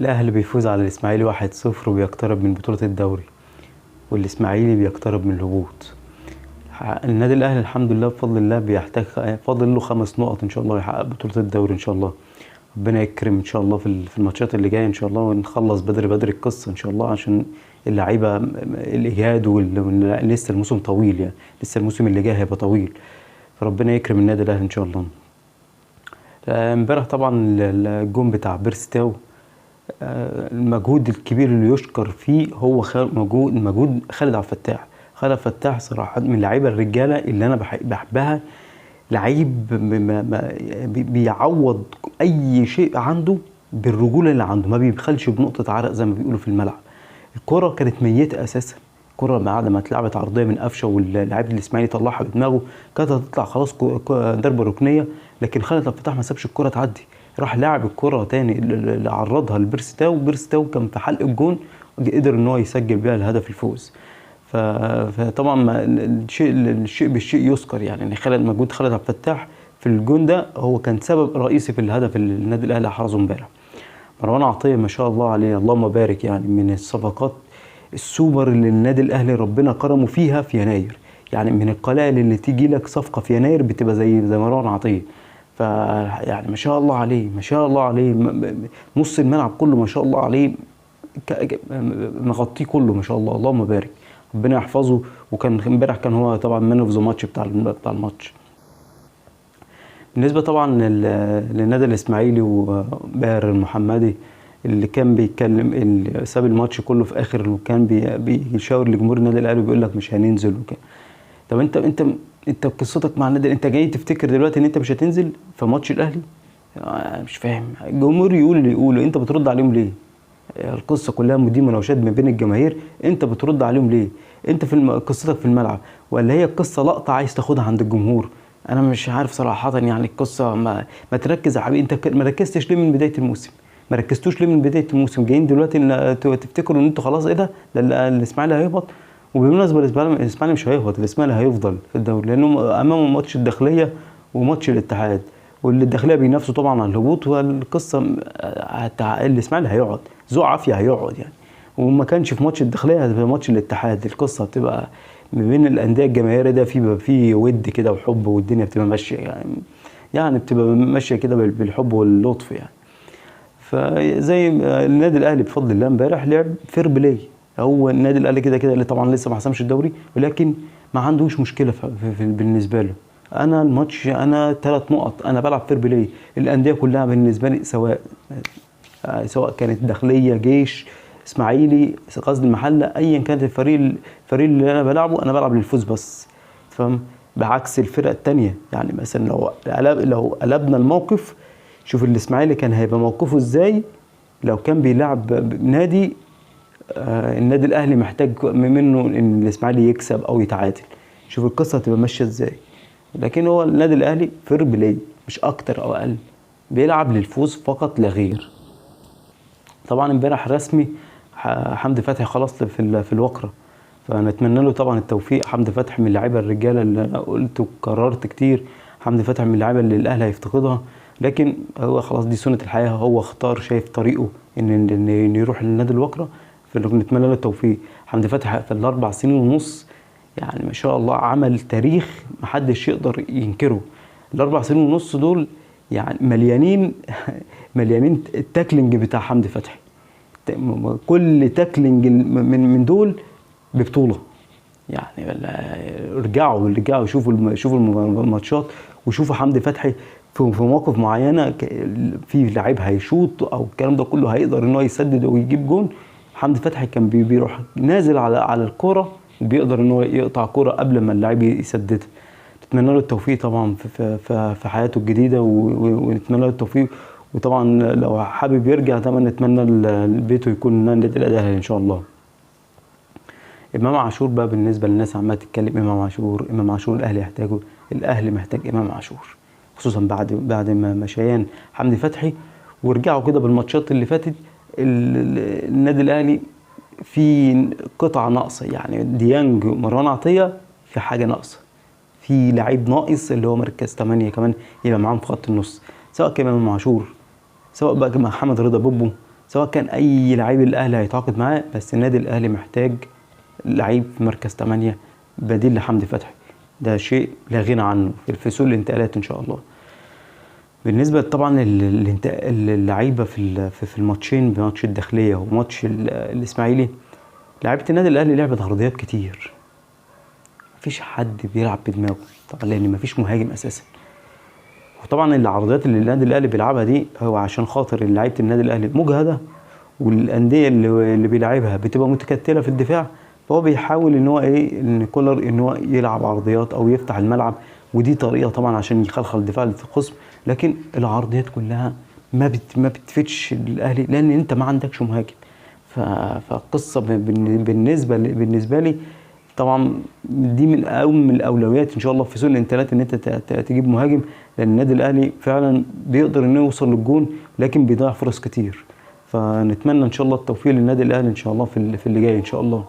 الأهلي بيفوز على الإسماعيلي 1-0 وبيقترب من بطولة الدوري، والإسماعيلي بيقترب من الهبوط. النادي الأهلي الحمد لله بفضل الله بيحتاج فاضل له 5 نقط إن شاء الله يحقق بطولة الدوري إن شاء الله. ربنا يكرم إن شاء الله في الماتشات اللي جاية إن شاء الله، ونخلص بدري القصة إن شاء الله، عشان اللعيبة الإجهاد لسه الموسم طويل، يعني لسه الموسم اللي جاي هيبقى طويل، فربنا يكرم النادي الأهلي إن شاء الله. امبارح طبعا الجون بتاع بيرستاو، المجهود الكبير اللي يشكر فيه هو مجهود خالد عبد الفتاح. خالد عبد الفتاح صراحة من اللعيبة الرجالة اللي أنا بحبها، لعيب بيعوض أي شيء عنده بالرجولة اللي عنده، ما بيبخلش بنقطة عرق زي ما بيقولوا في الملعب. الكرة كانت ميتة أساسا، الكرة بعد ما اتلعبت عرضية من قفشة واللاعب الإسماعيلي طلعها بدماغه كانت هتطلع خلاص ضربة ركنية، لكن خالد عبد الفتاح ما سابش الكرة تعدي، راح لاعب الكرة تاني اللي عرضها لبيرستاو، بيرستاو كان في حلق الجون قدر ان هو يسجل بيها الهدف الفوز. فطبعا الشيء بالشيء يذكر، يعني ان مجهود خالد عبد الفتاح في الجون ده هو كان سبب رئيسي في الهدف اللي النادي الاهلي حرزه امبارح. مروان عطية ما شاء الله عليه اللهم بارك، يعني من الصفقات السوبر اللي النادي الاهلي ربنا كرمه فيها في يناير، يعني من القلائل اللي تيجي لك صفقة في يناير بتبقى زي مروان عطية. يعني ما شاء الله عليه، ما شاء الله عليه، نص الملعب كله ما شاء الله عليه، مغطيه كله ما شاء الله اللهم بارك، ربنا يحفظه. وكان امبارح كان هو طبعا مان اوف ذا ماتش بتاع الماتش. بالنسبه طبعا للنادي الاسماعيلي وباهر المحمدي اللي كان بيتكلم، اللي ساب الماتش كله في اخر وكان بيشاور لجمهور النادي الاهلي وبيقول لك مش هننزل وكده. طب انت قصتك مع النادي، انت جاي تفتكر دلوقتي ان انت مش هتنزل في ماتش الاهلي؟ مش فاهم، الجمهور يقول اللي يقوله، انت بترد عليهم ليه؟ القصه كلها دي مناوشات ما بين الجماهير، انت بترد عليهم ليه؟ انت في قصتك في الملعب، ولا هي القصه لقطه عايز تاخدها عند الجمهور؟ انا مش عارف صراحه، يعني القصه ما تركز يا حبيبي، انت ما ركزتش ليه من بدايه الموسم؟ ما ركزتوش ليه من بدايه الموسم؟ جايين دلوقتي ان تفتكروا ان انتوا خلاص ايه ده الاسماعيلي هيهبط. وبالمناسبه الاسماعيلي مش هيهبط، الاسماعيلي هيفضل في الدوري، لانه امامه ماتش الداخليه وماتش الاتحاد، واللي الداخليه بينافسوا طبعا على الهبوط، والقصه الاسماعيلي هيقعد ذو عافيه هيقعد يعني، وما كانش في ماتش الداخليه في ماتش الاتحاد. القصه بتبقى ما بين الانديه الجماهيريه ده في ود كده وحب، والدنيا بتبقى ماشيه يعني بتبقى ماشيه كده بالحب واللطف يعني. فزي النادي الاهلي بفضل الله امبارح لعب فير بلاي، هو النادي الاهلي كده اللي طبعا لسه ما حسمش الدوري، ولكن ما عندوش مشكله بالنسبه له. انا الماتش انا 3 نقط، انا بلعب فير بلاي. الانديه كلها بالنسبه لي سواء كانت داخليه، جيش، اسماعيلي، غزل المحله، ايا كانت الفريق اللي انا بلعبه، انا بلعب للفوز بس، تفهم؟ بعكس الفرق الثانيه، يعني مثلا لو قلبنا الموقف، شوف الاسماعيلي كان هيبقى موقفه ازاي لو كان بيلعب نادي النادي الاهلي محتاج منه ان الاسماعيلي يكسب او يتعادل، شوف القصه هتبقى ماشيه ازاي. لكن هو النادي الاهلي فير بلاي مش اكتر او اقل، بيلعب للفوز فقط لا غير. طبعا امبارح رسمي حمدي فتحي خلاص في الوقره، فنتمنى له طبعا التوفيق. حمدي فتحي من اللعيبه الرجاله اللي انا قلت وكررت كتير، حمدي فتحي من اللعيبه اللي الاهلي هيفتقدها، لكن هو خلاص دي سنه الحياه، هو اختار شايف طريقه ان يروح للنادي الوقره، فنتمنى له التوفيق. حمدي فتحي في ال4 سنين ونص يعني ما شاء الله عمل تاريخ محدش يقدر ينكره. ال4 سنين ونص دول يعني مليانين التاكلينج بتاع حمدي فتحي، كل تاكلينج من دول ببطوله يعني. رجعوا شوفوا الماتشات وشوفوا حمدي فتحي في مواقف معينه، في لعيب هيشوط او الكلام ده كله هيقدر ان هو يسدد ويجيب جون، حمدي فتحي كان بيروح نازل على الكوره وبيقدر ان هو يقطع كوره قبل ما اللاعب يسددها. نتمنى له التوفيق طبعا في حياته الجديده، ونتمنى له التوفيق. وطبعا لو حابب يرجع طبعا نتمنى بيته يكون النادي الاهلي ان شاء الله. امام عاشور بقى، بالنسبه للناس عماله تتكلم امام عاشور الاهلي يحتاجه، الاهلي محتاج امام عاشور خصوصا بعد ما مشيان حمدي فتحي، ورجعوا كده بالماتشات اللي فاتت النادي الاهلي في قطعه ناقصه، يعني ديانج ومروان عطيه في حاجه ناقصه، في لعيب ناقص اللي هو مركز 8 كمان يبقى معاهم في خط النص، سواء كان امام عاشور، سواء بقى محمد رضا بوبو، سواء كان اي لعيب الاهلي هيتعاقد معاه، بس النادي الاهلي محتاج لعيب في مركز 8 بديل لحمدي فتحي. ده شيء لا غنى عنه في سوق الانتقالات ان شاء الله. بالنسبه طبعا اللعيبه في الماتشين، بماتش الداخليه وماتش الاسماعيلي، لعيبه النادي الاهلي لعبت عرضيات كتير، مفيش حد بيلعب بدماغه طبعا لان مفيش مهاجم اساسا. وطبعا العرضيات اللي النادي الاهلي بيلعبها دي هو عشان خاطر لعيبه النادي الاهلي مجهده، والانديه اللي بيلعبها بتبقى متكتله في الدفاع، فهو بيحاول ان هو ان كولر ان هو يلعب عرضيات او يفتح الملعب، ودي طريقه طبعا عشان يخلخل الدفاع الخصم. لكن العرضيات كلها ما بتفيدش الاهلي لان انت ما عندكش مهاجم. فالقصه بالنسبه لي طبعا دي من الاولويات ان شاء الله في سوق الانتقالات، ان انت تجيب مهاجم، لان النادي الاهلي فعلا بيقدر انه يوصل للجون لكن بيضيع فرص كتير. فنتمنى ان شاء الله التوفيق للنادي الاهلي ان شاء الله في اللي جاي ان شاء الله.